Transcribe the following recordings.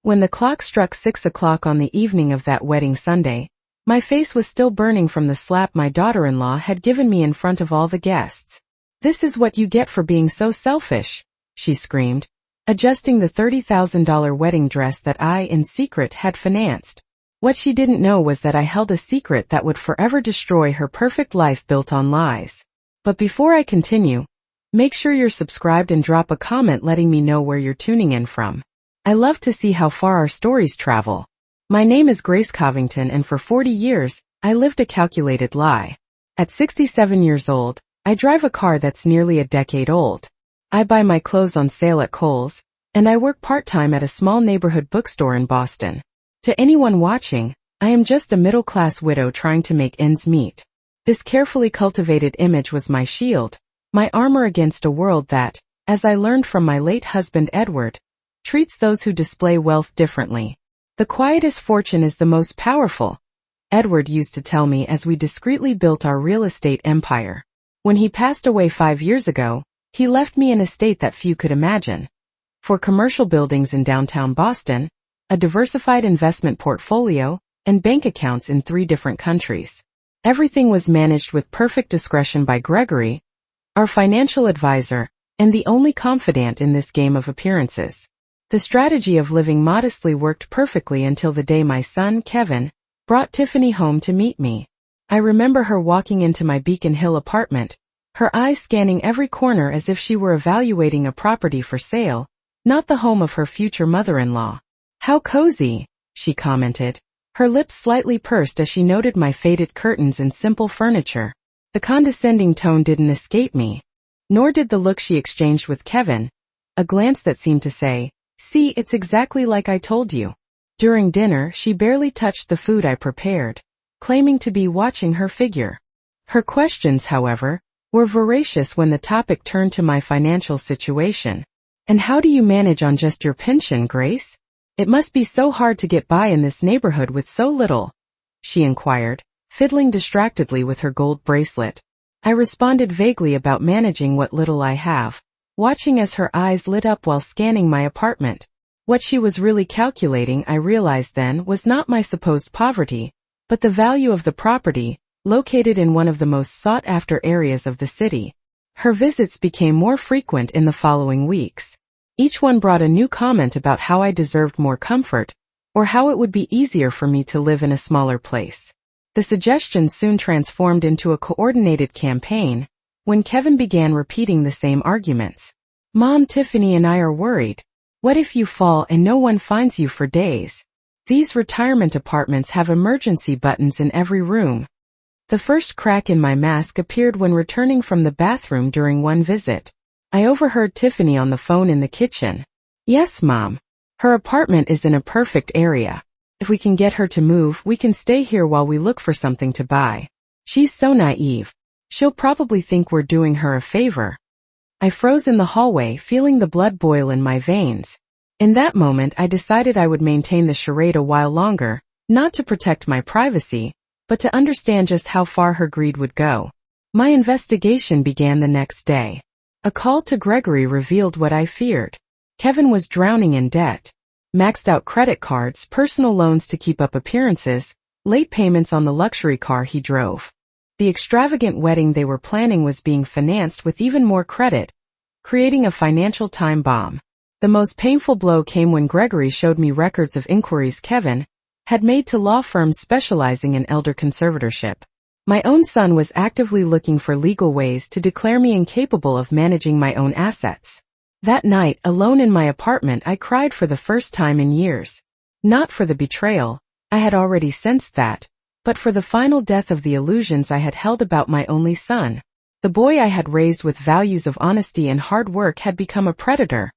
When the clock struck 6 o'clock on the evening of that wedding Sunday, my face was still burning from the slap my daughter-in-law had given me in front of all the guests. "This is what you get for being so selfish," she screamed, adjusting the $30,000 wedding dress that I, in secret, had financed. What she didn't know was that I held a secret that would forever destroy her perfect life built on lies. But before I continue, make sure you're subscribed and drop a comment letting me know where you're tuning in from. I love to see how far our stories travel. My name is Grace Covington, and for 40 years, I lived a calculated lie. At 67 years old, I drive a car that's nearly a decade old. I buy my clothes on sale at Kohl's, and I work part-time at a small neighborhood bookstore in Boston. To anyone watching, I am just a middle-class widow trying to make ends meet. This carefully cultivated image was my shield, my armor against a world that, as I learned from my late husband Edward, treats those who display wealth differently. "The quietest fortune is the most powerful," Edward used to tell me as we discreetly built our real estate empire. When he passed away 5 years ago, he left me an estate that few could imagine. 4 commercial buildings in downtown Boston, a diversified investment portfolio, and bank accounts in 3 different countries. Everything was managed with perfect discretion by Gregory, our financial advisor, and the only confidant in this game of appearances. The strategy of living modestly worked perfectly until the day my son, Kevin, brought Tiffany home to meet me. I remember her walking into my Beacon Hill apartment, her eyes scanning every corner as if she were evaluating a property for sale, not the home of her future mother-in-law. "How cozy," she commented, her lips slightly pursed as she noted my faded curtains and simple furniture. The condescending tone didn't escape me, nor did the look she exchanged with Kevin, a glance that seemed to say, "See, it's exactly like I told you." During dinner, she barely touched the food I prepared, claiming to be watching her figure. Her questions, however, were voracious when the topic turned to my financial situation. "And how do you manage on just your pension, Grace? It must be so hard to get by in this neighborhood with so little," she inquired, fiddling distractedly with her gold bracelet. I responded vaguely about managing what little I have, watching as her eyes lit up while scanning my apartment. What she was really calculating, I realized then, was not my supposed poverty, but the value of the property, located in one of the most sought-after areas of the city. Her visits became more frequent in the following weeks. Each one brought a new comment about how I deserved more comfort, or how it would be easier for me to live in a smaller place. The suggestions soon transformed into a coordinated campaign, when Kevin began repeating the same arguments. "Mom, Tiffany and I are worried. What if you fall and no one finds you for days? These retirement apartments have emergency buttons in every room." The first crack in my mask appeared when returning from the bathroom during one visit. I overheard Tiffany on the phone in the kitchen. "Yes, Mom. Her apartment is in a perfect area. If we can get her to move, we can stay here while we look for something to buy. She's so naive. She'll probably think we're doing her a favor." I froze in the hallway, feeling the blood boil in my veins. In that moment, I decided I would maintain the charade a while longer, not to protect my privacy, but to understand just how far her greed would go. My investigation began the next day. A call to Gregory revealed what I feared. Kevin was drowning in debt. Maxed out credit cards, personal loans to keep up appearances, late payments on the luxury car he drove. The extravagant wedding they were planning was being financed with even more credit, creating a financial time bomb. The most painful blow came when Gregory showed me records of inquiries Kevin had made to law firms specializing in elder conservatorship. My own son was actively looking for legal ways to declare me incapable of managing my own assets. That night, alone in my apartment, I cried for the first time in years. Not for the betrayal, I had already sensed that, but for the final death of the illusions I had held about my only son. The boy I had raised with values of honesty and hard work had become a predator,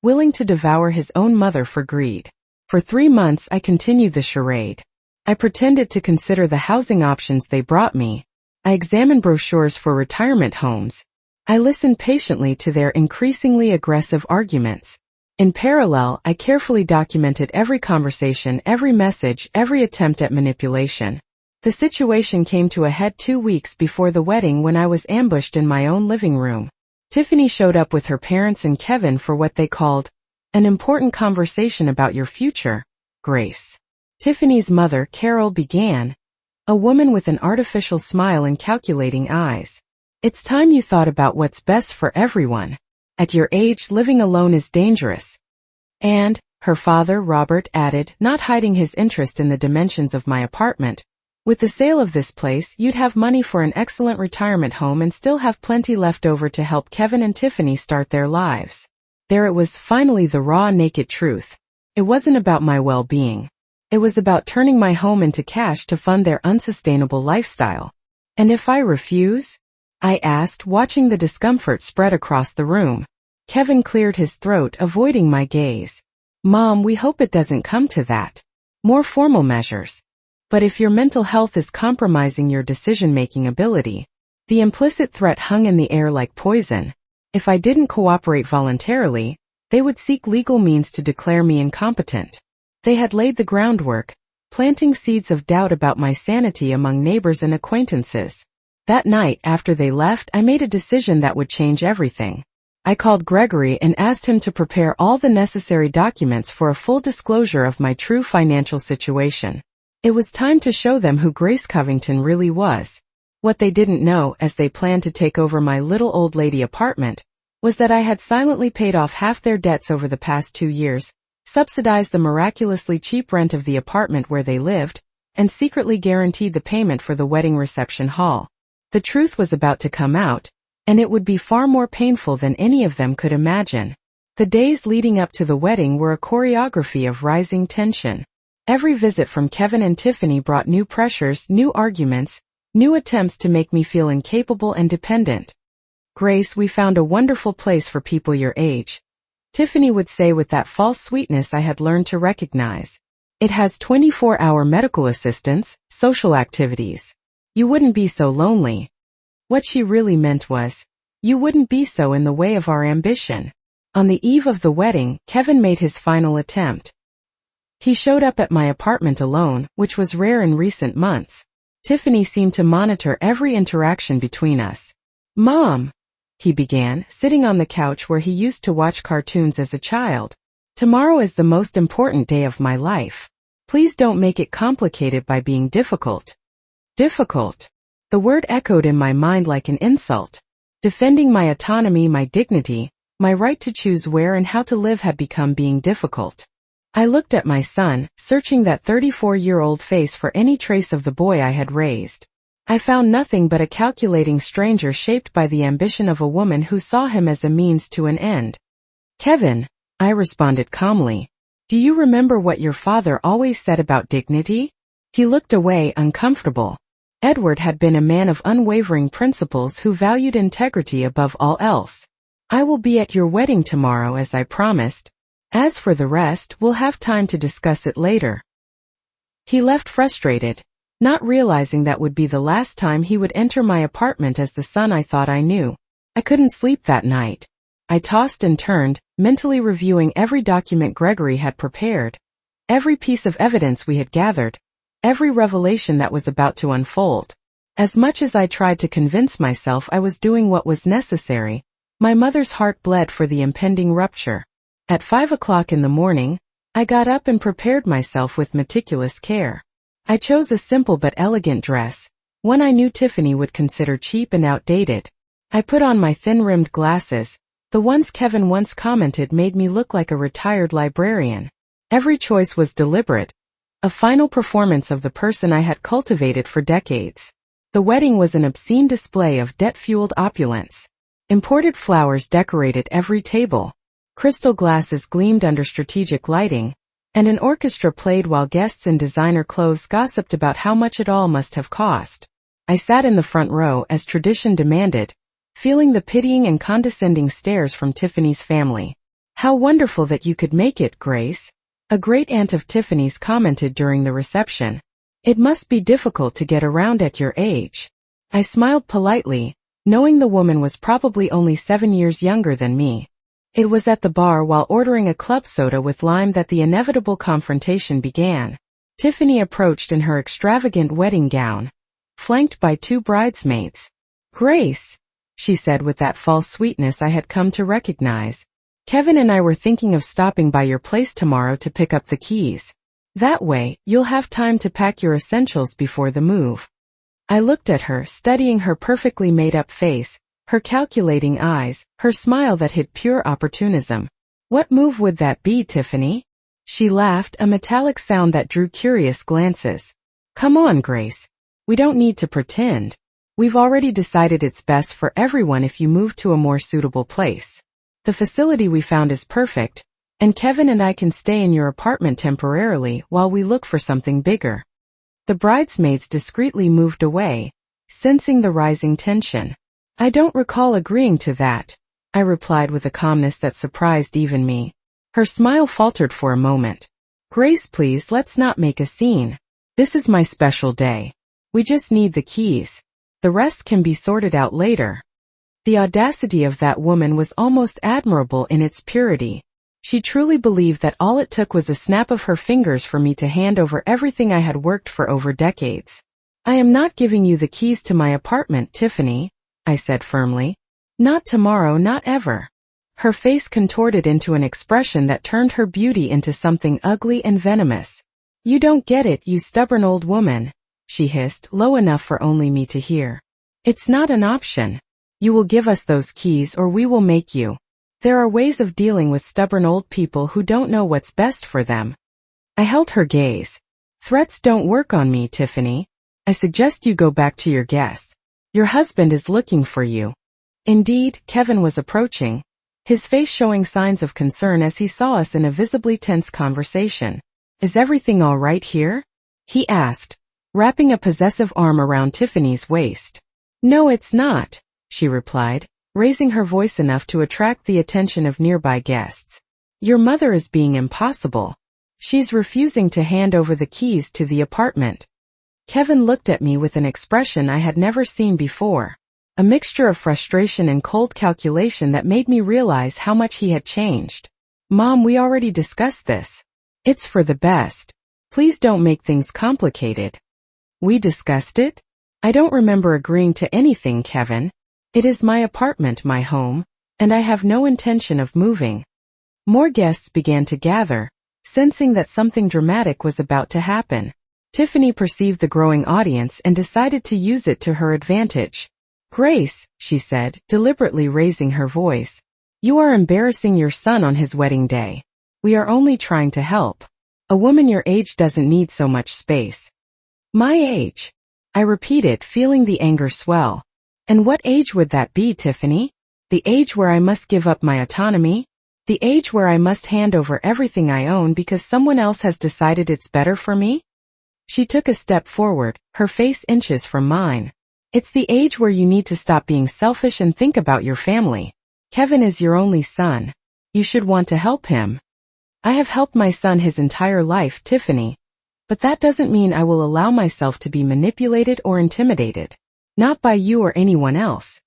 willing to devour his own mother for greed. For 3 months I continued the charade. I pretended to consider the housing options they brought me. I examined brochures for retirement homes. I listened patiently to their increasingly aggressive arguments. In parallel, I carefully documented every conversation, every message, every attempt at manipulation. The situation came to a head 2 weeks before the wedding when I was ambushed in my own living room. Tiffany showed up with her parents and Kevin for what they called An important conversation about your future, Grace. Tiffany's mother, Carol, began, a woman with an artificial smile and calculating eyes. It's time you thought about what's best for everyone. At your age, living alone is dangerous. And, her father, Robert, added, not hiding his interest in the dimensions of my apartment, with the sale of this place, you'd have money for an excellent retirement home and still have plenty left over to help Kevin and Tiffany start their lives. There it was, finally, the raw, naked truth. It wasn't about my well-being. It was about turning my home into cash to fund their unsustainable lifestyle. And if I refuse? I asked, watching the discomfort spread across the room. Kevin cleared his throat, avoiding my gaze. Mom, we hope it doesn't come to that. More formal measures. But if your mental health is compromising your decision-making ability, the implicit threat hung in the air like poison. If I didn't cooperate voluntarily, they would seek legal means to declare me incompetent. They had laid the groundwork, planting seeds of doubt about my sanity among neighbors and acquaintances. That night, after they left, I made a decision that would change everything. I called Gregory and asked him to prepare all the necessary documents for a full disclosure of my true financial situation. It was time to show them who Grace Covington really was. What they didn't know, as they planned to take over my little old lady apartment, was that I had silently paid off half their debts over the past 2 years, subsidized the miraculously cheap rent of the apartment where they lived, and secretly guaranteed the payment for the wedding reception hall. The truth was about to come out, and it would be far more painful than any of them could imagine. The days leading up to the wedding were a choreography of rising tension. Every visit from Kevin and Tiffany brought new pressures, new arguments, new attempts to make me feel incapable and dependent. Grace, we found a wonderful place for people your age, Tiffany would say with that false sweetness I had learned to recognize. It has 24-hour medical assistance, social activities. You wouldn't be so lonely. What she really meant was, you wouldn't be so in the way of our ambition. On the eve of the wedding, Kevin made his final attempt. He showed up at my apartment alone, which was rare in recent months. Tiffany seemed to monitor every interaction between us. Mom, he began, sitting on the couch where he used to watch cartoons as a child. Tomorrow is the most important day of my life. Please don't make it complicated by being difficult. Difficult. The word echoed in my mind like an insult. Defending my autonomy, my dignity, my right to choose where and how to live had become being difficult. I looked at my son, searching that 34-year-old face for any trace of the boy I had raised. I found nothing but a calculating stranger shaped by the ambition of a woman who saw him as a means to an end. Kevin, I responded calmly. Do you remember what your father always said about dignity? He looked away, uncomfortable. Edward had been a man of unwavering principles who valued integrity above all else. I will be at your wedding tomorrow as I promised. As for the rest, we'll have time to discuss it later. He left frustrated, not realizing that would be the last time he would enter my apartment as the son I thought I knew. I couldn't sleep that night. I tossed and turned, mentally reviewing every document Gregory had prepared, every piece of evidence we had gathered, every revelation that was about to unfold. As much as I tried to convince myself I was doing what was necessary, my mother's heart bled for the impending rupture. At 5 o'clock in the morning, I got up and prepared myself with meticulous care. I chose a simple but elegant dress, one I knew Tiffany would consider cheap and outdated. I put on my thin-rimmed glasses, the ones Kevin once commented made me look like a retired librarian. Every choice was deliberate, a final performance of the person I had cultivated for decades. The wedding was an obscene display of debt-fueled opulence. Imported flowers decorated every table. Crystal glasses gleamed under strategic lighting, and an orchestra played while guests in designer clothes gossiped about how much it all must have cost. I sat in the front row as tradition demanded, feeling the pitying and condescending stares from Tiffany's family. How wonderful that you could make it, Grace, a great-aunt of Tiffany's commented during the reception. It must be difficult to get around at your age. I smiled politely, knowing the woman was probably only 7 years younger than me. It was at the bar while ordering a club soda with lime that the inevitable confrontation began. Tiffany approached in her extravagant wedding gown, flanked by 2 bridesmaids. Grace, she said with that false sweetness I had come to recognize. Kevin and I were thinking of stopping by your place tomorrow to pick up the keys. That way, you'll have time to pack your essentials before the move. I looked at her, studying her perfectly made-up face, her calculating eyes, her smile that hid pure opportunism. What move would that be, Tiffany? She laughed, a metallic sound that drew curious glances. Come on, Grace. We don't need to pretend. We've already decided it's best for everyone if you move to a more suitable place. The facility we found is perfect, and Kevin and I can stay in your apartment temporarily while we look for something bigger. The bridesmaids discreetly moved away, sensing the rising tension. I don't recall agreeing to that, I replied with a calmness that surprised even me. Her smile faltered for a moment. Grace, please, let's not make a scene. This is my special day. We just need the keys. The rest can be sorted out later. The audacity of that woman was almost admirable in its purity. She truly believed that all it took was a snap of her fingers for me to hand over everything I had worked for over decades. I am not giving you the keys to my apartment, Tiffany, I said firmly. Not tomorrow, not ever. Her face contorted into an expression that turned her beauty into something ugly and venomous. You don't get it, you stubborn old woman, she hissed, low enough for only me to hear. It's not an option. You will give us those keys or we will make you. There are ways of dealing with stubborn old people who don't know what's best for them. I held her gaze. Threats don't work on me, Tiffany. I suggest you go back to your guests. Your husband is looking for you. Indeed, Kevin was approaching, his face showing signs of concern as he saw us in a visibly tense conversation. Is everything all right here? He asked, wrapping a possessive arm around Tiffany's waist. No, it's not, she replied, raising her voice enough to attract the attention of nearby guests. Your mother is being impossible. She's refusing to hand over the keys to the apartment. Kevin looked at me with an expression I had never seen before, a mixture of frustration and cold calculation that made me realize how much he had changed. Mom, we already discussed this. It's for the best. Please don't make things complicated. We discussed it? I don't remember agreeing to anything, Kevin. It is my apartment, my home, and I have no intention of moving. More guests began to gather, sensing that something dramatic was about to happen. Tiffany perceived the growing audience and decided to use it to her advantage. Grace, she said, deliberately raising her voice, you are embarrassing your son on his wedding day. We are only trying to help. A woman your age doesn't need so much space. My age? I repeated, feeling the anger swell. And what age would that be, Tiffany? The age where I must give up my autonomy? The age where I must hand over everything I own because someone else has decided it's better for me? She took a step forward, her face inches from mine. It's the age where you need to stop being selfish and think about your family. Kevin is your only son. You should want to help him. I have helped my son his entire life, Tiffany. But that doesn't mean I will allow myself to be manipulated or intimidated. Not by you or anyone else.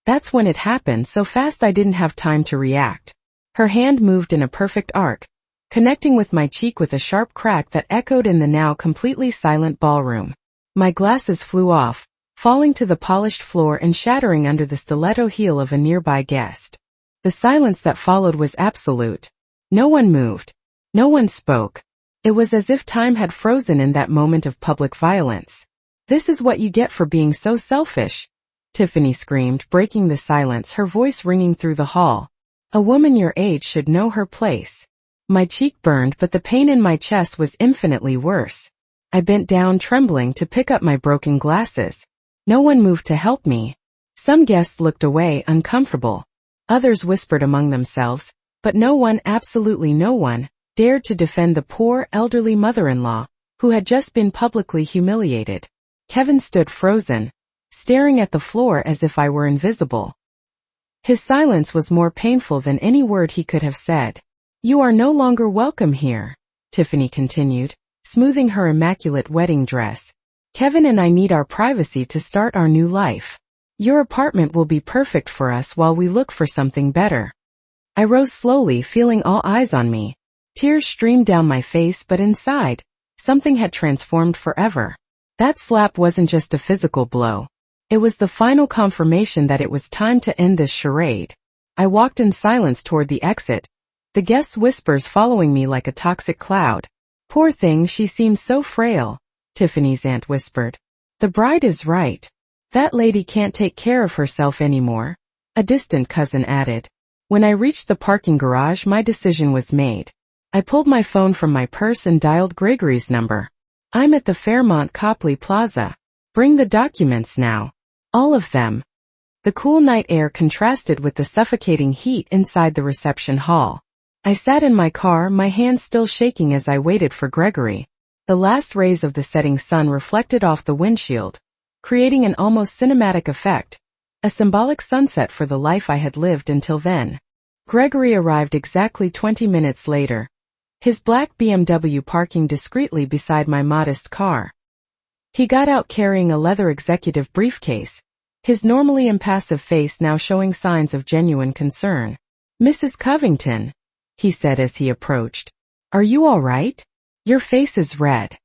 That's when it happened so fast I didn't have time to react. Her hand moved in a perfect arc, connecting with my cheek with a sharp crack that echoed in the now completely silent ballroom. My glasses flew off, falling to the polished floor and shattering under the stiletto heel of a nearby guest. The silence that followed was absolute. No one moved. No one spoke. It was as if time had frozen in that moment of public violence. This is what you get for being so selfish, Tiffany screamed, breaking the silence, her voice ringing through the hall. A woman your age should know her place. My cheek burned, but the pain in my chest was infinitely worse. I bent down, trembling, to pick up my broken glasses. No one moved to help me. Some guests looked away, uncomfortable. Others whispered among themselves, but no one, absolutely no one, dared to defend the poor, elderly mother-in-law, who had just been publicly humiliated. Kevin stood frozen, staring at the floor as if I were invisible. His silence was more painful than any word he could have said. You are no longer welcome here, Tiffany continued, smoothing her immaculate wedding dress. Kevin and I need our privacy to start our new life. Your apartment will be perfect for us while we look for something better. I rose slowly, feeling all eyes on me. Tears streamed down my face, but inside, something had transformed forever. That slap wasn't just a physical blow. It was the final confirmation that it was time to end this charade. I walked in silence toward the exit, the guest's whispers following me like a toxic cloud. Poor thing, she seems so frail, Tiffany's aunt whispered. The bride is right. That lady can't take care of herself anymore, a distant cousin added. When I reached the parking garage, my decision was made. I pulled my phone from my purse and dialed Gregory's number. I'm at the Fairmont Copley Plaza. Bring the documents now. All of them. The cool night air contrasted with the suffocating heat inside the reception hall. I sat in my car, my hands still shaking as I waited for Gregory. The last rays of the setting sun reflected off the windshield, creating an almost cinematic effect, a symbolic sunset for the life I had lived until then. Gregory arrived exactly 20 minutes later, his black BMW parking discreetly beside my modest car. He got out carrying a leather executive briefcase, his normally impassive face now showing signs of genuine concern. Mrs. Covington, he said as he approached. Are you all right? Your face is red.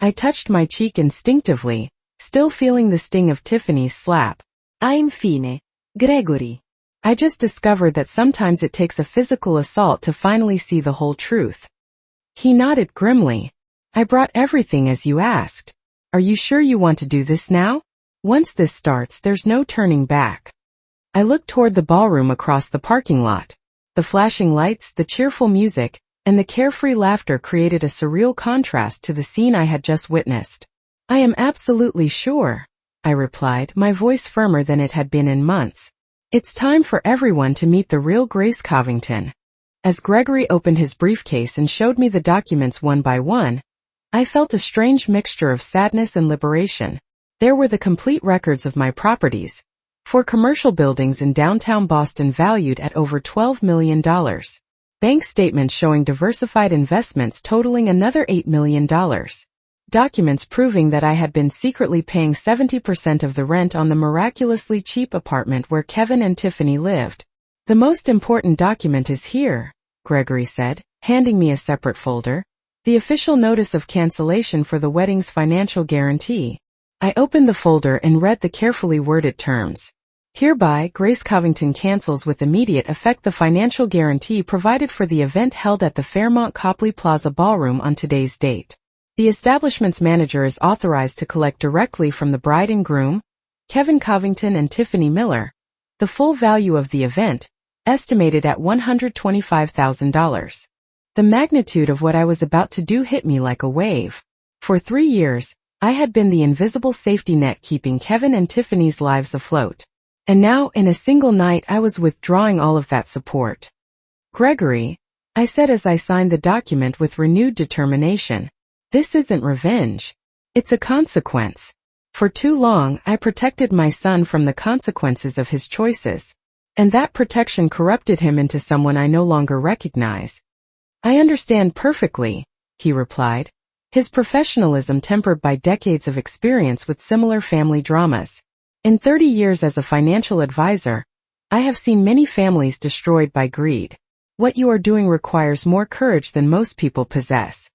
I touched my cheek instinctively, still feeling the sting of Tiffany's slap. Infine, Gregory. I just discovered that sometimes it takes a physical assault to finally see the whole truth. He nodded grimly. I brought everything as you asked. Are you sure you want to do this now? Once this starts, there's no turning back. I looked toward the ballroom across the parking lot. The flashing lights, the cheerful music, and the carefree laughter created a surreal contrast to the scene I had just witnessed. I am absolutely sure, I replied, my voice firmer than it had been in months. It's time for everyone to meet the real Grace Covington. As Gregory opened his briefcase and showed me the documents one by one, I felt a strange mixture of sadness and liberation. There were the complete records of my properties, 4 commercial buildings in downtown Boston valued at over $12 million. Bank statements showing diversified investments totaling another $8 million. Documents proving that I had been secretly paying 70% of the rent on the miraculously cheap apartment where Kevin and Tiffany lived. The most important document is here, Gregory said, handing me a separate folder. The official notice of cancellation for the wedding's financial guarantee. I opened the folder and read the carefully worded terms. Hereby, Grace Covington cancels with immediate effect the financial guarantee provided for the event held at the Fairmont Copley Plaza Ballroom on today's date. The establishment's manager is authorized to collect directly from the bride and groom, Kevin Covington and Tiffany Miller, the full value of the event, estimated at $125,000. The magnitude of what I was about to do hit me like a wave. For 3 years, I had been the invisible safety net keeping Kevin and Tiffany's lives afloat. And now, in a single night, I was withdrawing all of that support. Gregory, I said as I signed the document with renewed determination, this isn't revenge. It's a consequence. For too long, I protected my son from the consequences of his choices. And that protection corrupted him into someone I no longer recognize. I understand perfectly, he replied, his professionalism tempered by decades of experience with similar family dramas. In 30 years as a financial advisor, I have seen many families destroyed by greed. What you are doing requires more courage than most people possess.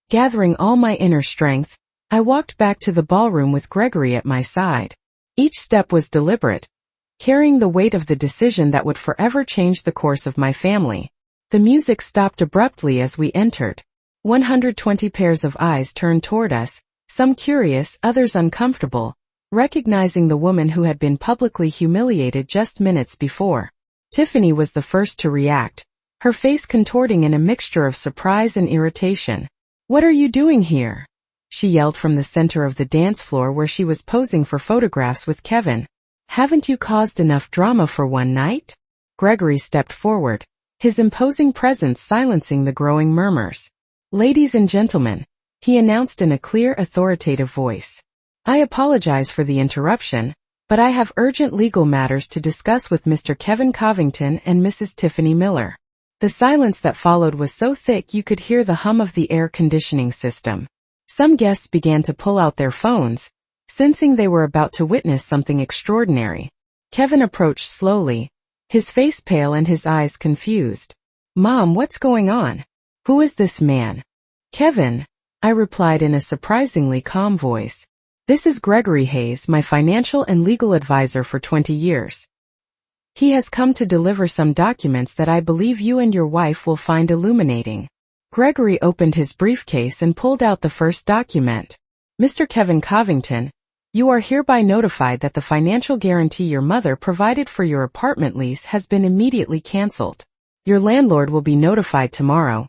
Gathering all my inner strength, I walked back to the ballroom with Gregory at my side. Each step was deliberate, carrying the weight of the decision that would forever change the course of my family. The music stopped abruptly as we entered. 120 pairs of eyes turned toward us, some curious, others uncomfortable, recognizing the woman who had been publicly humiliated just minutes before. Tiffany was the first to react, her face contorting in a mixture of surprise and irritation. "What are you doing here?" she yelled from the center of the dance floor where she was posing for photographs with Kevin. "Haven't you caused enough drama for one night?" Gregory stepped forward, his imposing presence silencing the growing murmurs. "Ladies and gentlemen," he announced in a clear, authoritative voice. "I apologize for the interruption, but I have urgent legal matters to discuss with Mr. Kevin Covington and Mrs. Tiffany Miller." The silence that followed was so thick you could hear the hum of the air conditioning system. Some guests began to pull out their phones, sensing they were about to witness something extraordinary. Kevin approached slowly, his face pale and his eyes confused. "Mom, what's going on? Who is this man?" "Kevin," I replied in a surprisingly calm voice. "This is Gregory Hayes, my financial and legal advisor for 20 years. He has come to deliver some documents that I believe you and your wife will find illuminating. Gregory opened his briefcase and pulled out the first document. Mr. Kevin Covington, you are hereby notified that the financial guarantee your mother provided for your apartment lease has been immediately canceled. Your landlord will be notified tomorrow,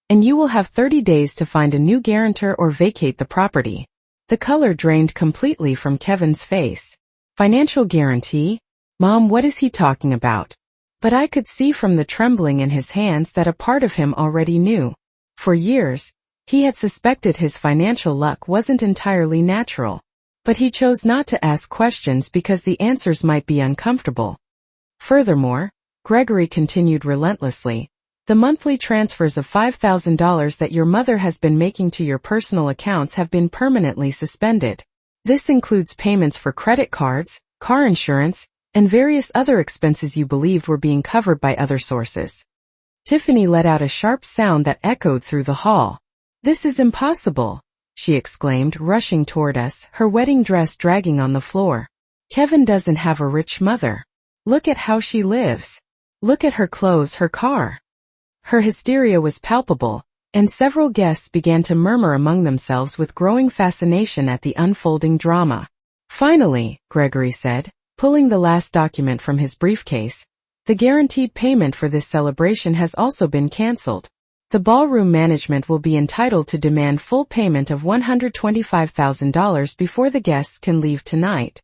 and you will have 30 days to find a new guarantor or vacate the property. The color drained completely from Kevin's face. Financial guarantee? Mom, what is he talking about? But I could see from the trembling in his hands that a part of him already knew. For years, he had suspected his financial luck wasn't entirely natural. But he chose not to ask questions because the answers might be uncomfortable. Furthermore, Gregory continued relentlessly, the monthly transfers of $5,000 that your mother has been making to your personal accounts have been permanently suspended. This includes payments for credit cards, car insurance, and various other expenses you believed were being covered by other sources. Tiffany let out a sharp sound that echoed through the hall. This is impossible, she exclaimed, rushing toward us, her wedding dress dragging on the floor. Kevin doesn't have a rich mother. Look at how she lives. Look at her clothes, her car. Her hysteria was palpable, and several guests began to murmur among themselves with growing fascination at the unfolding drama. Finally, Gregory said, pulling the last document from his briefcase, the guaranteed payment for this celebration has also been canceled. The ballroom management will be entitled to demand full payment of $125,000 before the guests can leave tonight.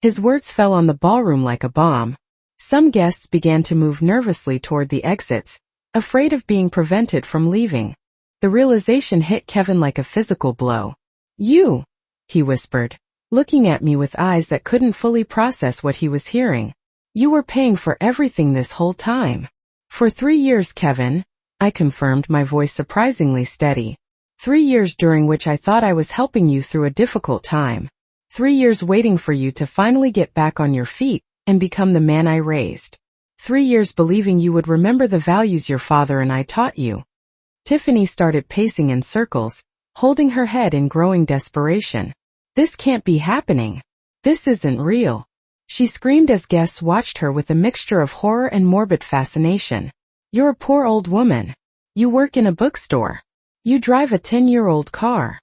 His words fell on the ballroom like a bomb. Some guests began to move nervously toward the exits, afraid of being prevented from leaving. The realization hit Kevin like a physical blow. You, he whispered, looking at me with eyes that couldn't fully process what he was hearing. You were paying for everything this whole time. For 3 years, Kevin, I confirmed, my voice surprisingly steady. 3 years during which I thought I was helping you through a difficult time. 3 years waiting for you to finally get back on your feet and become the man I raised. 3 years believing you would remember the values your father and I taught you. Tiffany started pacing in circles, holding her head in growing desperation. This can't be happening. This isn't real. She screamed as guests watched her with a mixture of horror and morbid fascination. You're a poor old woman. You work in a bookstore. You drive a 10-year-old car.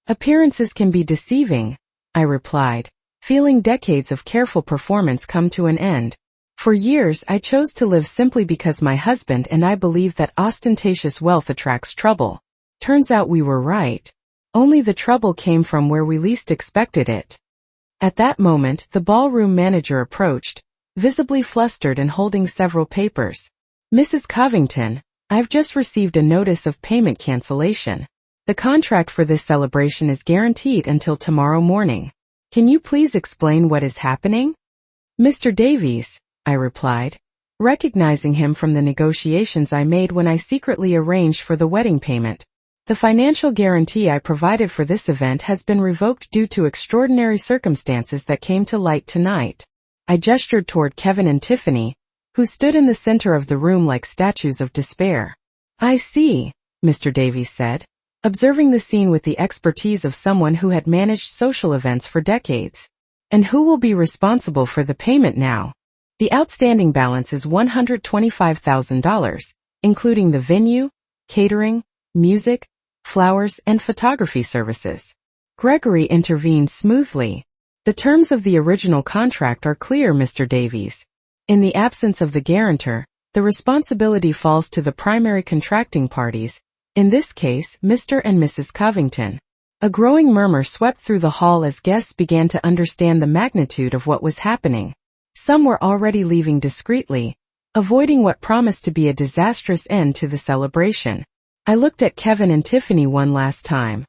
Appearances can be deceiving, I replied, feeling decades of careful performance come to an end. For years I chose to live simply because my husband and I believed that ostentatious wealth attracts trouble. Turns out we were right. Only the trouble came from where we least expected it. At that moment, the ballroom manager approached, visibly flustered and holding several papers. Mrs. Covington, I've just received a notice of payment cancellation. The contract for this celebration is guaranteed until tomorrow morning. Can you please explain what is happening? Mr. Davies, I replied, recognizing him from the negotiations I made when I secretly arranged for the wedding payment. The financial guarantee I provided for this event has been revoked due to extraordinary circumstances that came to light tonight. I gestured toward Kevin and Tiffany, who stood in the center of the room like statues of despair. I see, Mr. Davies said, observing the scene with the expertise of someone who had managed social events for decades. And who will be responsible for the payment now? The outstanding balance is $125,000, including the venue, catering, music, flowers, and photography services. Gregory intervened smoothly. The terms of the original contract are clear, Mr. Davies. In the absence of the guarantor, the responsibility falls to the primary contracting parties, in this case, Mr. and Mrs. Covington. A growing murmur swept through the hall as guests began to understand the magnitude of what was happening. Some were already leaving discreetly, avoiding what promised to be a disastrous end to the celebration. I looked at Kevin and Tiffany one last time.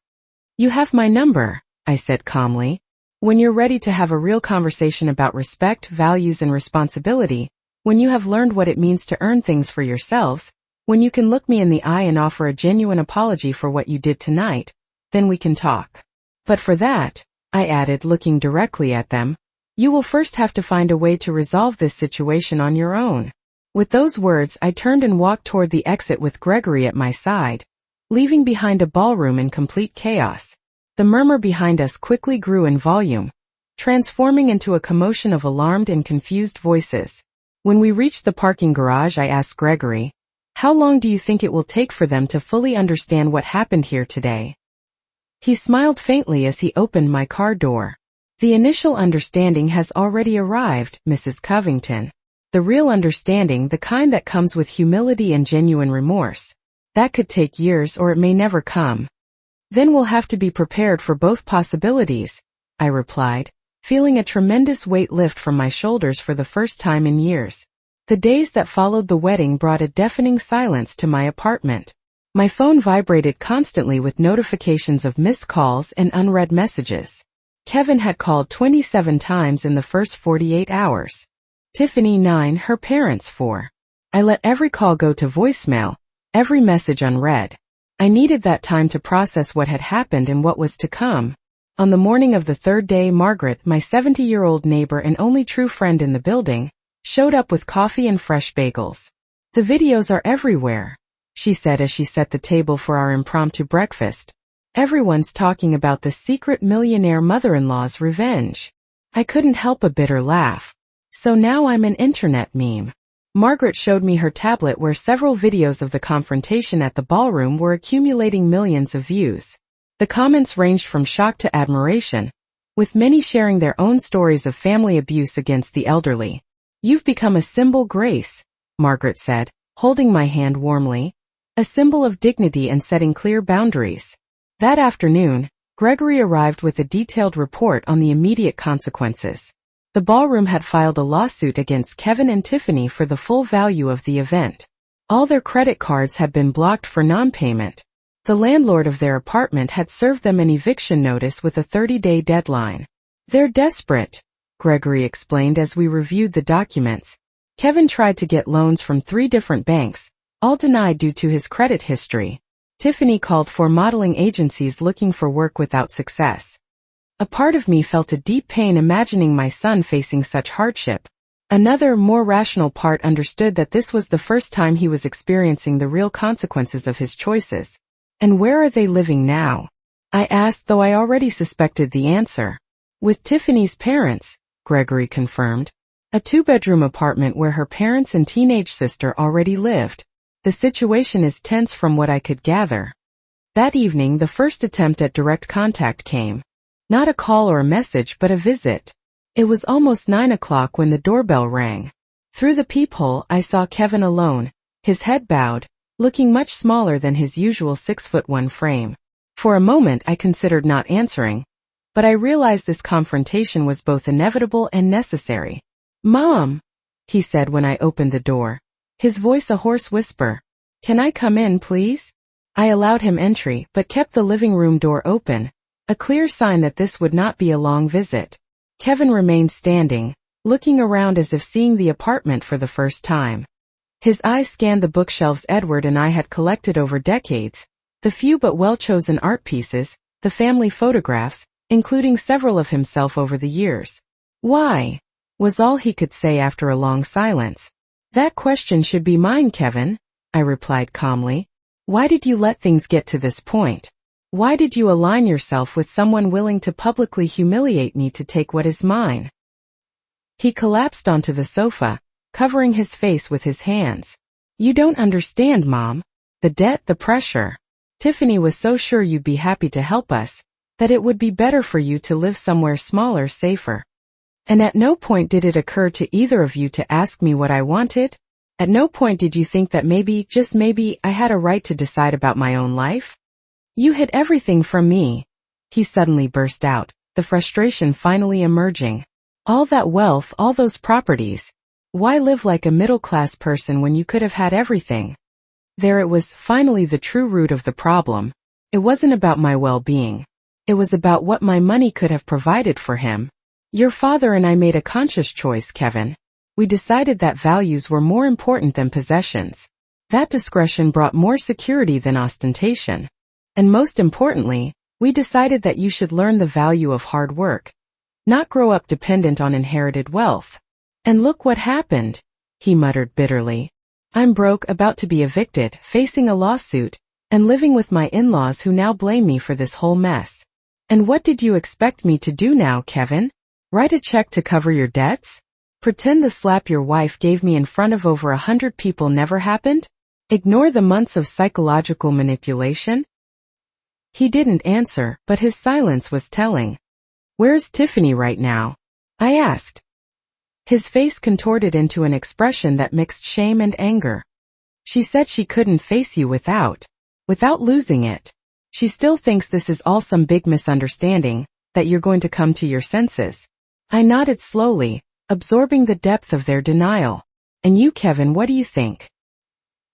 You have my number, I said calmly. When you're ready to have a real conversation about respect, values, and responsibility, when you have learned what it means to earn things for yourselves, when you can look me in the eye and offer a genuine apology for what you did tonight, then we can talk. But for that, I added, looking directly at them, you will first have to find a way to resolve this situation on your own. With those words, I turned and walked toward the exit with Gregory at my side, leaving behind a ballroom in complete chaos. The murmur behind us quickly grew in volume, transforming into a commotion of alarmed and confused voices. When we reached the parking garage, I asked Gregory, "How long do you think it will take for them to fully understand what happened here today?" He smiled faintly as he opened my car door. "The initial understanding has already arrived, Mrs. Covington. The real understanding, the kind that comes with humility and genuine remorse, that could take years or it may never come." "Then we'll have to be prepared for both possibilities," I replied, feeling a tremendous weight lift from my shoulders for the first time in years. The days that followed the wedding brought a deafening silence to my apartment. My phone vibrated constantly with notifications of missed calls and unread messages. Kevin had called 27 times in the first 48 hours. Tiffany 9, her parents 4. I let every call go to voicemail, every message unread. I needed that time to process what had happened and what was to come. On the morning of the third day, Margaret, my 70-year-old neighbor and only true friend in the building, showed up with coffee and fresh bagels. "The videos are everywhere," she said as she set the table for our impromptu breakfast. "Everyone's talking about the secret millionaire mother-in-law's revenge." I couldn't help a bitter laugh. "So now I'm an internet meme." Margaret showed me her tablet where several videos of the confrontation at the ballroom were accumulating millions of views. The comments ranged from shock to admiration, with many sharing their own stories of family abuse against the elderly. "You've become a symbol, Grace," Margaret said, holding my hand warmly. "A symbol of dignity and setting clear boundaries." That afternoon, Gregory arrived with a detailed report on the immediate consequences. The ballroom had filed a lawsuit against Kevin and Tiffany for the full value of the event. All their credit cards had been blocked for non-payment. The landlord of their apartment had served them an eviction notice with a 30-day deadline. "They're desperate," Gregory explained as we reviewed the documents. "Kevin tried to get loans from 3 different banks, all denied due to his credit history. Tiffany called 4 modeling agencies looking for work without success." A part of me felt a deep pain imagining my son facing such hardship. Another, more rational part understood that this was the first time he was experiencing the real consequences of his choices. "And where are they living now?" I asked, though I already suspected the answer. "With Tiffany's parents," Gregory confirmed. "A 2-bedroom apartment where her parents and teenage sister already lived. The situation is tense from what I could gather." That evening, the first attempt at direct contact came. Not a call or a message, but a visit. It was almost 9 o'clock when the doorbell rang. Through the peephole, I saw Kevin alone, his head bowed, looking much smaller than his usual 6'1" frame. For a moment I considered not answering, but I realized this confrontation was both inevitable and necessary. "Mom," he said when I opened the door, his voice a hoarse whisper. "Can I come in, please?" I allowed him entry, but kept the living room door open, a clear sign that this would not be a long visit. Kevin remained standing, looking around as if seeing the apartment for the first time. His eyes scanned the bookshelves Edward and I had collected over decades, the few but well-chosen art pieces, the family photographs, including several of himself over the years. "Why?" was all he could say after a long silence. "That question should be mine, Kevin," I replied calmly. "Why did you let things get to this point? Why did you align yourself with someone willing to publicly humiliate me to take what is mine?" He collapsed onto the sofa, covering his face with his hands. "You don't understand, Mom. The debt, the pressure. Tiffany was so sure you'd be happy to help us, that it would be better for you to live somewhere smaller, safer. And at no point did it occur to either of you to ask me what I wanted? At no point did you think that maybe, just maybe, I had a right to decide about my own life? You hid everything from me," he suddenly burst out, the frustration finally emerging. "All that wealth, all those properties. Why live like a middle-class person when you could have had everything?" There it was, finally the true root of the problem. It wasn't about my well-being. It was about what my money could have provided for him. "Your father and I made a conscious choice, Kevin. We decided that values were more important than possessions. That discretion brought more security than ostentation. And most importantly, we decided that you should learn the value of hard work, not grow up dependent on inherited wealth. And look what happened," he muttered bitterly. "I'm broke, about to be evicted, facing a lawsuit, and living with my in-laws who now blame me for this whole mess. And what did you expect me to do now, Kevin? Write a check to cover your debts? Pretend the slap your wife gave me in front of over 100 people never happened? Ignore the months of psychological manipulation? He didn't answer, but his silence was telling. Where's Tiffany right now? I asked. His face contorted into an expression that mixed shame and anger. She said she couldn't face you without losing it. She still thinks this is all some big misunderstanding, that you're going to come to your senses. I nodded slowly, absorbing the depth of their denial. And you, Kevin, what do you think?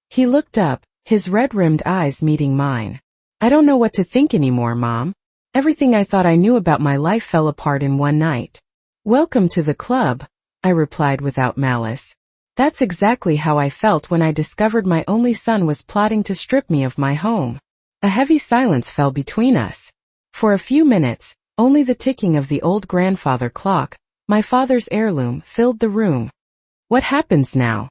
He looked up, his red-rimmed eyes meeting mine. I don't know what to think anymore, Mom. Everything I thought I knew about my life fell apart in one night. Welcome to the club, I replied without malice. That's exactly how I felt when I discovered my only son was plotting to strip me of my home. A heavy silence fell between us. For a few minutes, only the ticking of the old grandfather clock, my father's heirloom, filled the room. What happens now?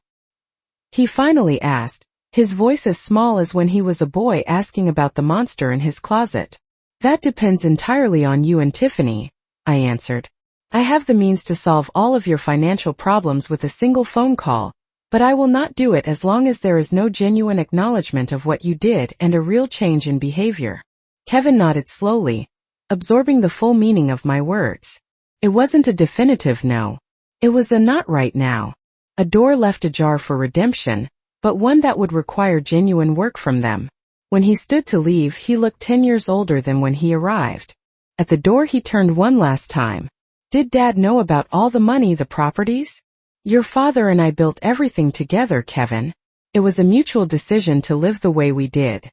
He finally asked, his voice as small as when he was a boy asking about the monster in his closet. That depends entirely on you and Tiffany, I answered. I have the means to solve all of your financial problems with a single phone call, but I will not do it as long as there is no genuine acknowledgement of what you did and a real change in behavior. Kevin nodded slowly, absorbing the full meaning of my words. It wasn't a definitive no. It was a not right now. A door left ajar for redemption, but one that would require genuine work from them. When he stood to leave, he looked 10 years older than when he arrived. At the door he turned one last time. Did Dad know about all the money, the properties? Your father and I built everything together, Kevin. It was a mutual decision to live the way we did.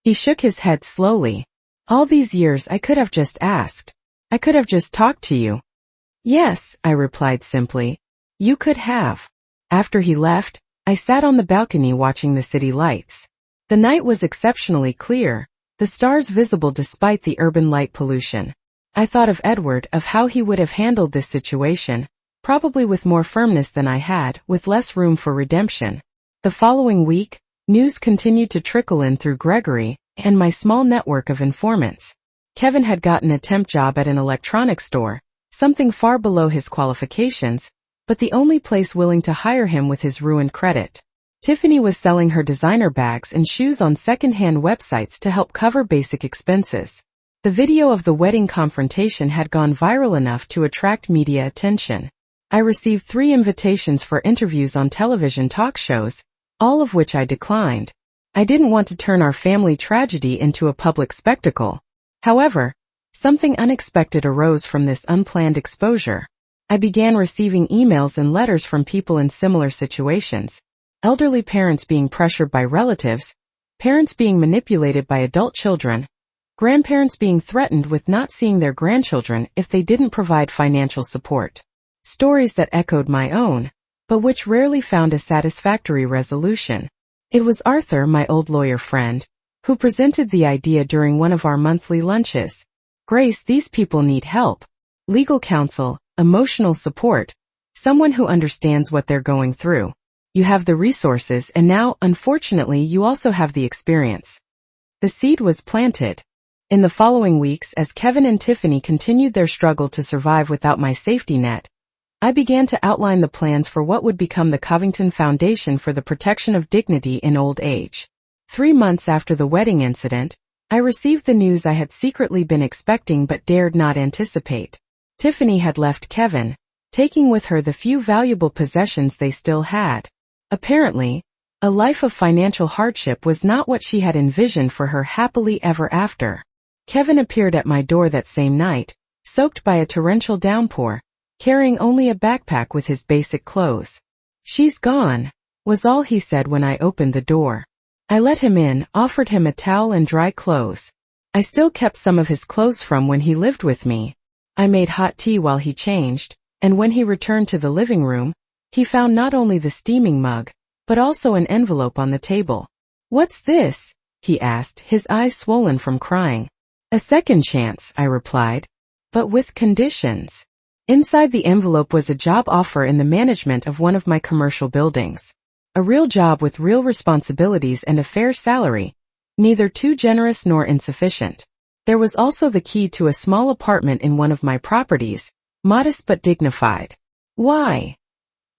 He shook his head slowly. All these years I could have just asked. I could have just talked to you. Yes, I replied simply. You could have. After he left, I sat on the balcony watching the city lights. The night was exceptionally clear, the stars visible despite the urban light pollution. I thought of Edward, of how he would have handled this situation, probably with more firmness than I had, with less room for redemption. The following week, news continued to trickle in through Gregory and my small network of informants. Kevin had gotten a temp job at an electronics store, something far below his qualifications, but the only place willing to hire him with his ruined credit. Tiffany was selling her designer bags and shoes on second-hand websites to help cover basic expenses. The video of the wedding confrontation had gone viral enough to attract media attention. I received 3 invitations for interviews on television talk shows, all of which I declined. I didn't want to turn our family tragedy into a public spectacle. However, something unexpected arose from this unplanned exposure. I began receiving emails and letters from people in similar situations. Elderly parents being pressured by relatives, parents being manipulated by adult children, grandparents being threatened with not seeing their grandchildren if they didn't provide financial support. Stories that echoed my own, but which rarely found a satisfactory resolution. It was Arthur, my old lawyer friend, who presented the idea during one of our monthly lunches. Grace, these people need help. Legal counsel, emotional support, someone who understands what they're going through. You have the resources and now, unfortunately, you also have the experience. The seed was planted. In the following weeks, as Kevin and Tiffany continued their struggle to survive without my safety net, I began to outline the plans for what would become the Covington Foundation for the Protection of Dignity in Old Age. 3 months after the wedding incident, I received the news I had secretly been expecting but dared not anticipate. Tiffany had left Kevin, taking with her the few valuable possessions they still had. Apparently, a life of financial hardship was not what she had envisioned for her happily ever after. Kevin appeared at my door that same night, soaked by a torrential downpour, carrying only a backpack with his basic clothes. She's gone, was all he said when I opened the door. I let him in, offered him a towel and dry clothes. I still kept some of his clothes from when he lived with me. I made hot tea while he changed, and when he returned to the living room, he found not only the steaming mug, but also an envelope on the table. What's this? He asked, his eyes swollen from crying. A second chance, I replied, but with conditions. Inside the envelope was a job offer in the management of one of my commercial buildings. A real job with real responsibilities and a fair salary, neither too generous nor insufficient. There was also the key to a small apartment in one of my properties, modest but dignified. Why?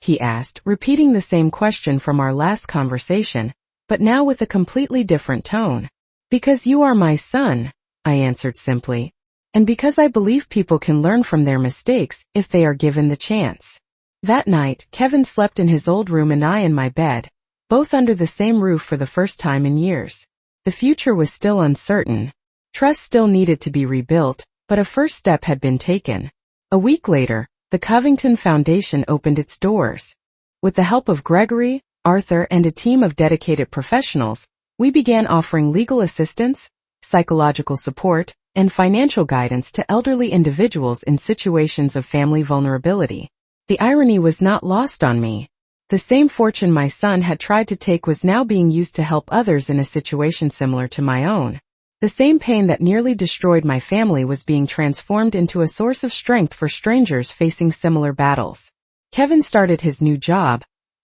he asked, repeating the same question from our last conversation, but now with a completely different tone. Because you are my son, I answered simply. And because I believe people can learn from their mistakes if they are given the chance. That night, Kevin slept in his old room and I in my bed, both under the same roof for the first time in years. The future was still uncertain. Trust still needed to be rebuilt, but a first step had been taken. A week later, the Covington Foundation opened its doors. With the help of Gregory, Arthur, and a team of dedicated professionals, we began offering legal assistance, psychological support, and financial guidance to elderly individuals in situations of family vulnerability. The irony was not lost on me. The same fortune my son had tried to take was now being used to help others in a situation similar to my own. The same pain that nearly destroyed my family was being transformed into a source of strength for strangers facing similar battles. Kevin started his new job,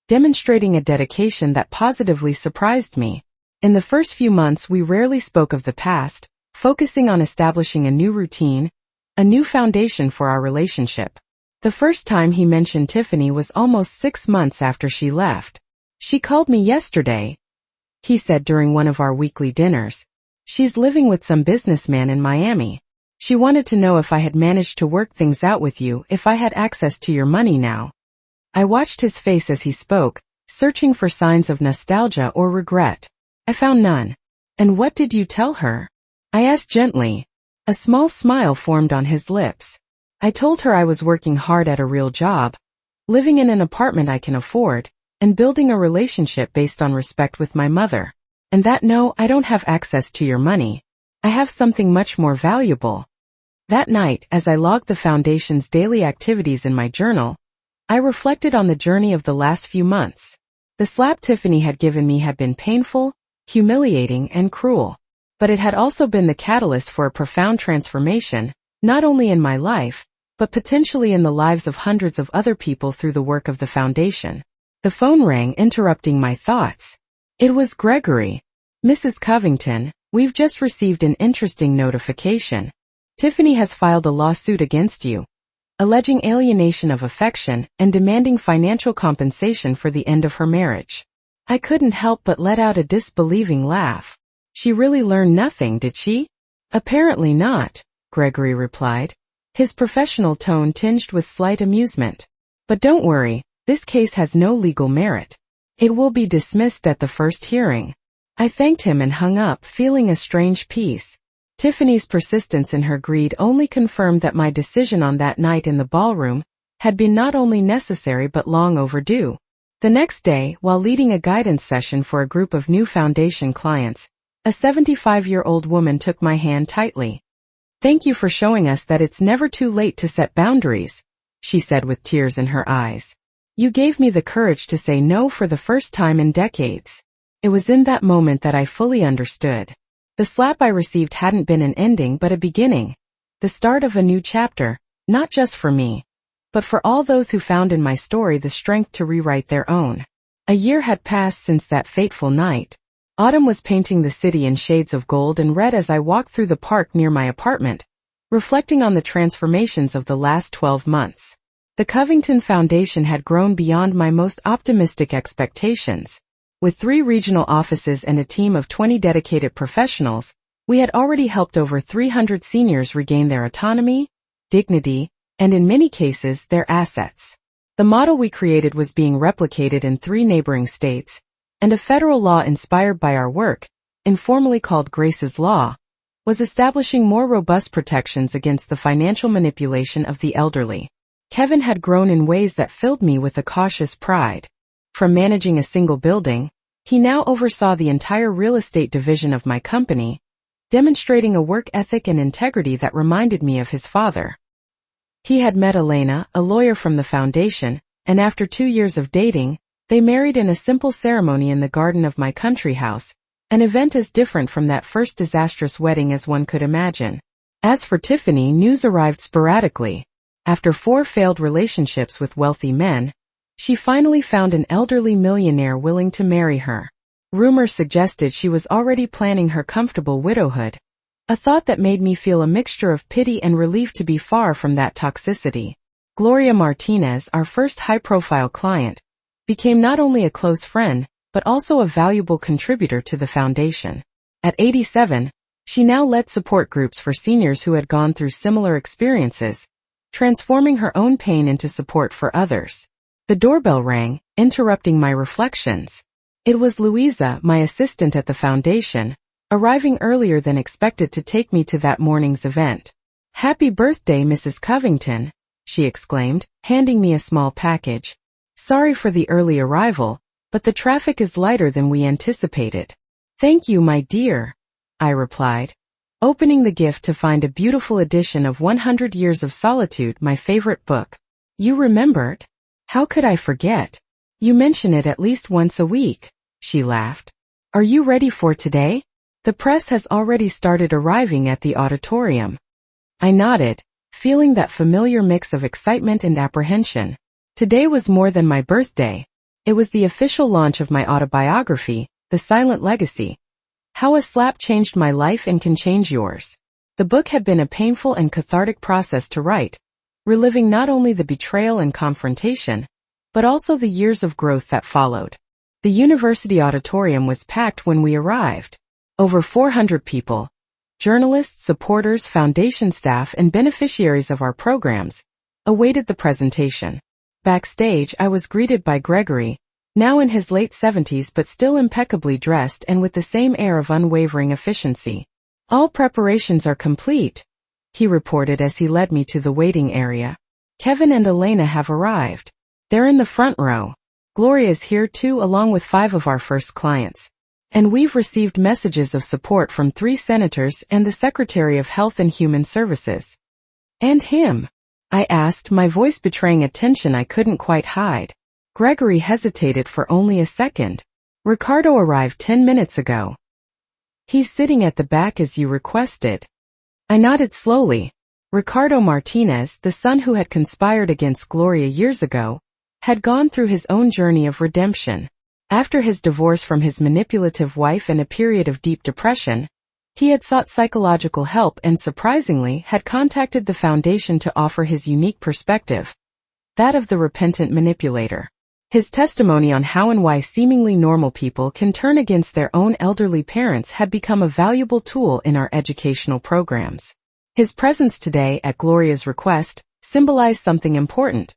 demonstrating a dedication that positively surprised me. In the first few months we rarely spoke of the past, focusing on establishing a new routine, a new foundation for our relationship. The first time he mentioned Tiffany was almost 6 months after she left. She called me yesterday, he said during one of our weekly dinners. She's living with some businessman in Miami. She wanted to know if I had managed to work things out with you, if I had access to your money now. I watched his face as he spoke, searching for signs of nostalgia or regret. I found none. And what did you tell her? I asked gently. A small smile formed on his lips. I told her I was working hard at a real job, living in an apartment I can afford, and building a relationship based on respect with my mother. And that no, I don't have access to your money. I have something much more valuable. That night, as I logged the Foundation's daily activities in my journal, I reflected on the journey of the last few months. The slap Tiffany had given me had been painful, humiliating, and cruel. But it had also been the catalyst for a profound transformation, not only in my life, but potentially in the lives of hundreds of other people through the work of the Foundation. The phone rang, interrupting my thoughts. It was Gregory. Mrs. Covington, we've just received an interesting notification. Tiffany has filed a lawsuit against you, alleging alienation of affection and demanding financial compensation for the end of her marriage. I couldn't help but let out a disbelieving laugh. She really learned nothing, did she? Apparently not, Gregory replied, his professional tone tinged with slight amusement. But don't worry, this case has no legal merit. It will be dismissed at the first hearing. I thanked him and hung up, feeling a strange peace. Tiffany's persistence in her greed only confirmed that my decision on that night in the ballroom had been not only necessary but long overdue. The next day, while leading a guidance session for a group of new Foundation clients, a 75-year-old woman took my hand tightly. Thank you for showing us that it's never too late to set boundaries, she said with tears in her eyes. You gave me the courage to say no for the first time in decades. It was in that moment that I fully understood. The slap I received hadn't been an ending but a beginning, the start of a new chapter, not just for me, but for all those who found in my story the strength to rewrite their own. A year had passed since that fateful night. Autumn was painting the city in shades of gold and red as I walked through the park near my apartment, reflecting on the transformations of the last 12 months. The Covington Foundation had grown beyond my most optimistic expectations. With 3 regional offices and a team of 20 dedicated professionals, we had already helped over 300 seniors regain their autonomy, dignity, and in many cases, their assets. The model we created was being replicated in 3 neighboring states, and a federal law inspired by our work, informally called Grace's Law, was establishing more robust protections against the financial manipulation of the elderly. Kevin had grown in ways that filled me with a cautious pride. From managing a single building, he now oversaw the entire real estate division of my company, demonstrating a work ethic and integrity that reminded me of his father. He had met Elena, a lawyer from the Foundation, and after 2 years of dating, they married in a simple ceremony in the garden of my country house, an event as different from that first disastrous wedding as one could imagine. As for Tiffany, news arrived sporadically. After 4 failed relationships with wealthy men, she finally found an elderly millionaire willing to marry her. Rumors suggested she was already planning her comfortable widowhood, a thought that made me feel a mixture of pity and relief to be far from that toxicity. Gloria Martinez, our first high-profile client, became not only a close friend, but also a valuable contributor to the foundation. At 87, she now led support groups for seniors who had gone through similar experiences, transforming her own pain into support for others. The doorbell rang, interrupting my reflections. It was Louisa, my assistant at the foundation, arriving earlier than expected to take me to that morning's event. "Happy birthday, Mrs. Covington," she exclaimed, handing me a small package. "Sorry for the early arrival, but the traffic is lighter than we anticipated." "Thank you, my dear," I replied, opening the gift to find a beautiful edition of 100 Years of Solitude, my favorite book. "You remembered? How could I forget? You mention it at least once a week," she laughed. "Are you ready for today? The press has already started arriving at the auditorium." I nodded, feeling that familiar mix of excitement and apprehension. Today was more than my birthday. It was the official launch of my autobiography, The Silent Legacy: How a Slap Changed My Life and Can Change Yours. The book had been a painful and cathartic process to write, reliving not only the betrayal and confrontation, but also the years of growth that followed. The university auditorium was packed when we arrived. Over 400 people, journalists, supporters, foundation staff, and beneficiaries of our programs, awaited the presentation. Backstage, I was greeted by Gregory, now in his late 70s but still impeccably dressed and with the same air of unwavering efficiency. "All preparations are complete," he reported as he led me to the waiting area. "Kevin and Elena have arrived. They're in the front row. Gloria is here too, along with 5 of our first clients. And we've received messages of support from 3 senators and the Secretary of Health and Human Services." "And him?" I asked, my voice betraying a tension I couldn't quite hide. Gregory hesitated for only a second. "Ricardo arrived 10 minutes ago. He's sitting at the back as you requested." I nodded slowly. Ricardo Martinez, the son who had conspired against Gloria years ago, had gone through his own journey of redemption. After his divorce from his manipulative wife and a period of deep depression, he had sought psychological help and surprisingly had contacted the foundation to offer his unique perspective, that of the repentant manipulator. His testimony on how and why seemingly normal people can turn against their own elderly parents had become a valuable tool in our educational programs. His presence today, at Gloria's request, symbolized something important: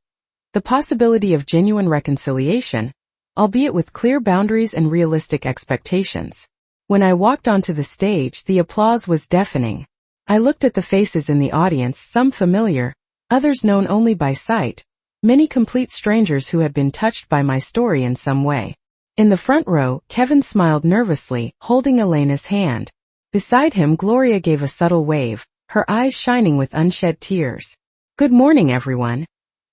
the possibility of genuine reconciliation, albeit with clear boundaries and realistic expectations. When I walked onto the stage, the applause was deafening. I looked at the faces in the audience, some familiar, others known only by sight, many complete strangers who had been touched by my story in some way. In the front row, Kevin smiled nervously, holding Elena's hand. Beside him, Gloria gave a subtle wave, her eyes shining with unshed tears. "Good morning, everyone."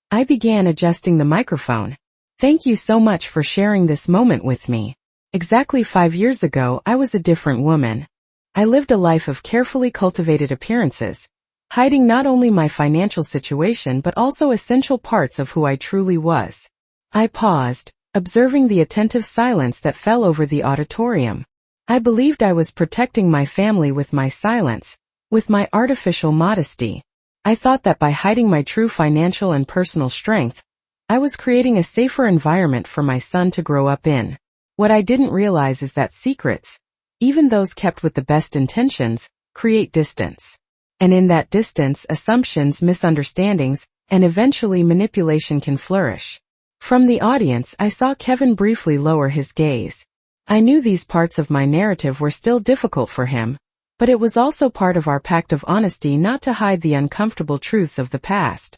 I began adjusting the microphone. "Thank you so much for sharing this moment with me. Exactly 5 years ago, I was a different woman. I lived a life of carefully cultivated appearances, hiding not only my financial situation but also essential parts of who I truly was." I paused, observing the attentive silence that fell over the auditorium. I believed I was protecting my family with my silence, with my artificial modesty. I thought that by hiding my true financial and personal strength, I was creating a safer environment for my son to grow up in. What I didn't realize is that secrets, even those kept with the best intentions, create distance. And in that distance, assumptions, misunderstandings, and eventually manipulation can flourish. From the audience, I saw Kevin briefly lower his gaze. I knew these parts of my narrative were still difficult for him, but it was also part of our pact of honesty not to hide the uncomfortable truths of the past.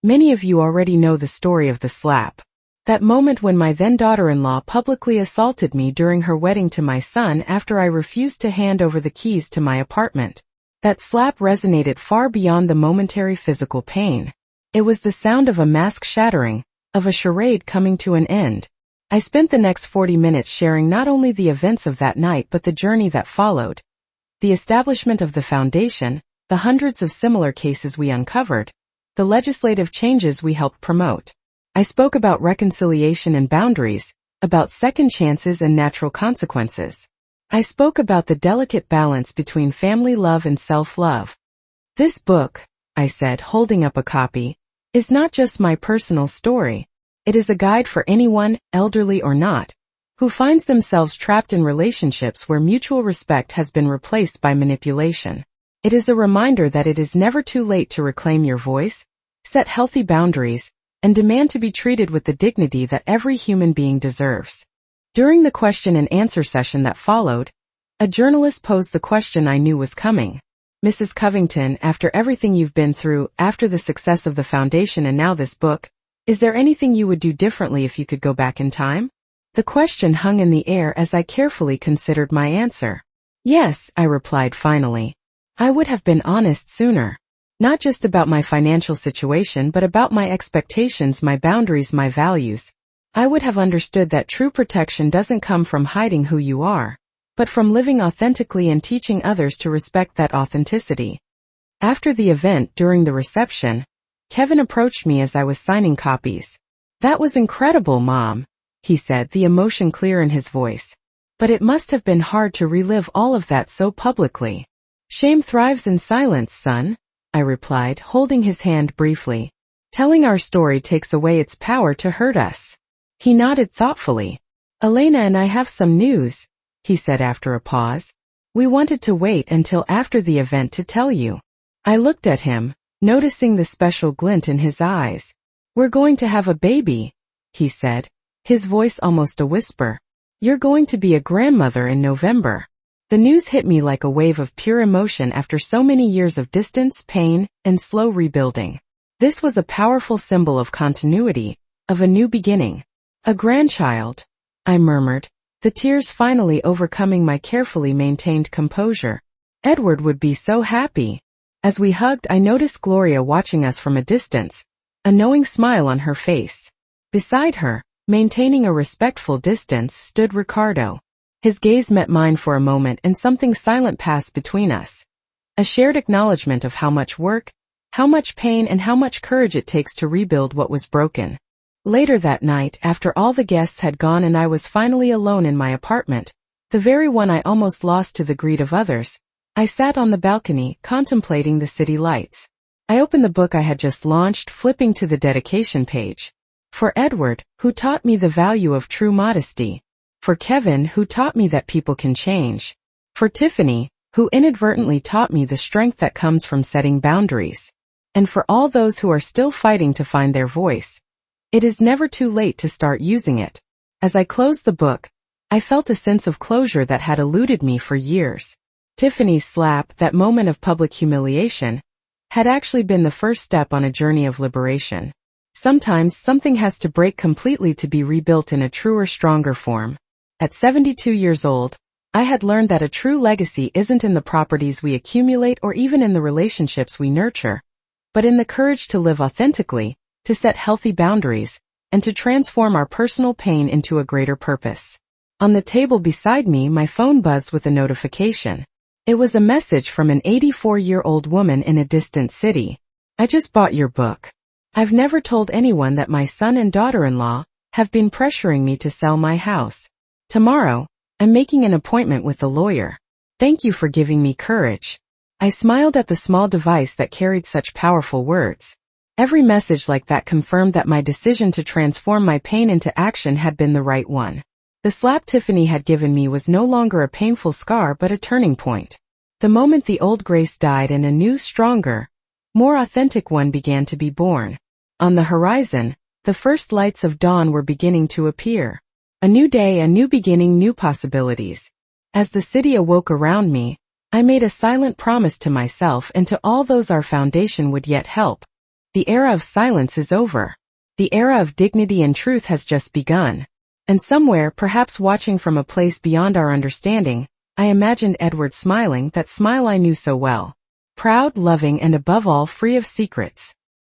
Many of you already know the story of the slap. That moment when my then daughter-in-law publicly assaulted me during her wedding to my son after I refused to hand over the keys to my apartment. That slap resonated far beyond the momentary physical pain. It was the sound of a mask shattering, of a charade coming to an end. I spent the next 40 minutes sharing not only the events of that night but the journey that followed. The establishment of the foundation, the hundreds of similar cases we uncovered, the legislative changes we helped promote. I spoke about reconciliation and boundaries, about second chances and natural consequences. I spoke about the delicate balance between family love and self-love. "This book," I said, holding up a copy, is not just my personal story. It is a guide for anyone, elderly or not, who finds themselves trapped in relationships where mutual respect has been replaced by manipulation. It is a reminder that it is never too late to reclaim your voice, set healthy boundaries, and demand to be treated with the dignity that every human being deserves. During the question and answer session that followed, a journalist posed the question I knew was coming. Mrs. Covington, after everything you've been through, after the success of the foundation and now this book, is there anything you would do differently if you could go back in time? The question hung in the air as I carefully considered my answer. Yes, I replied finally. I would have been honest sooner. Not just about my financial situation but about my expectations, my boundaries, my values. I would have understood that true protection doesn't come from hiding who you are, but from living authentically and teaching others to respect that authenticity. After the event, during the reception, Kevin approached me as I was signing copies. That was incredible, Mom, he said, the emotion clear in his voice. But it must have been hard to relive all of that so publicly. Shame thrives in silence, son, I replied, holding his hand briefly. Telling our story takes away its power to hurt us. He nodded thoughtfully. Elena and I have some news, he said after a pause. We wanted to wait until after the event to tell you. I looked at him, noticing the special glint in his eyes. We're going to have a baby, he said, his voice almost a whisper. You're going to be a grandmother in November. The news hit me like a wave of pure emotion after so many years of distance, pain, and slow rebuilding. This was a powerful symbol of continuity, of a new beginning. A grandchild, I murmured, the tears finally overcoming my carefully maintained composure. Edward would be so happy. As we hugged, I noticed Gloria watching us from a distance, a knowing smile on her face. Beside her, maintaining a respectful distance, stood Ricardo. His gaze met mine for a moment and something silent passed between us. A shared acknowledgement of how much work, how much pain and how much courage it takes to rebuild what was broken. Later that night, after all the guests had gone and I was finally alone in my apartment, the very one I almost lost to the greed of others, I sat on the balcony, contemplating the city lights. I opened the book I had just launched, flipping to the dedication page. For Edward, who taught me the value of true modesty. For Kevin, who taught me that people can change. For Tiffany, who inadvertently taught me the strength that comes from setting boundaries. And for all those who are still fighting to find their voice. It is never too late to start using it. As I closed the book, I felt a sense of closure that had eluded me for years. Tiffany's slap, that moment of public humiliation, had actually been the first step on a journey of liberation. Sometimes something has to break completely to be rebuilt in a truer, stronger form. At 72 years old, I had learned that a true legacy isn't in the properties we accumulate or even in the relationships we nurture, but in the courage to live authentically, to set healthy boundaries, and to transform our personal pain into a greater purpose. On the table beside me, my phone buzzed with a notification. It was a message from an 84-year-old woman in a distant city. I just bought your book. I've never told anyone that my son and daughter-in-law have been pressuring me to sell my house. Tomorrow, I'm making an appointment with a lawyer. Thank you for giving me courage. I smiled at the small device that carried such powerful words. Every message like that confirmed that my decision to transform my pain into action had been the right one. The slap Tiffany had given me was no longer a painful scar but a turning point. The moment the old Grace died and a new, stronger, more authentic one began to be born. On the horizon, the first lights of dawn were beginning to appear. A new day, a new beginning, new possibilities. As the city awoke around me, I made a silent promise to myself and to all those our foundation would yet help. The era of silence is over. The era of dignity and truth has just begun. And somewhere, perhaps watching from a place beyond our understanding, I imagined Edward smiling, that smile I knew so well. Proud, loving, and above all free of secrets.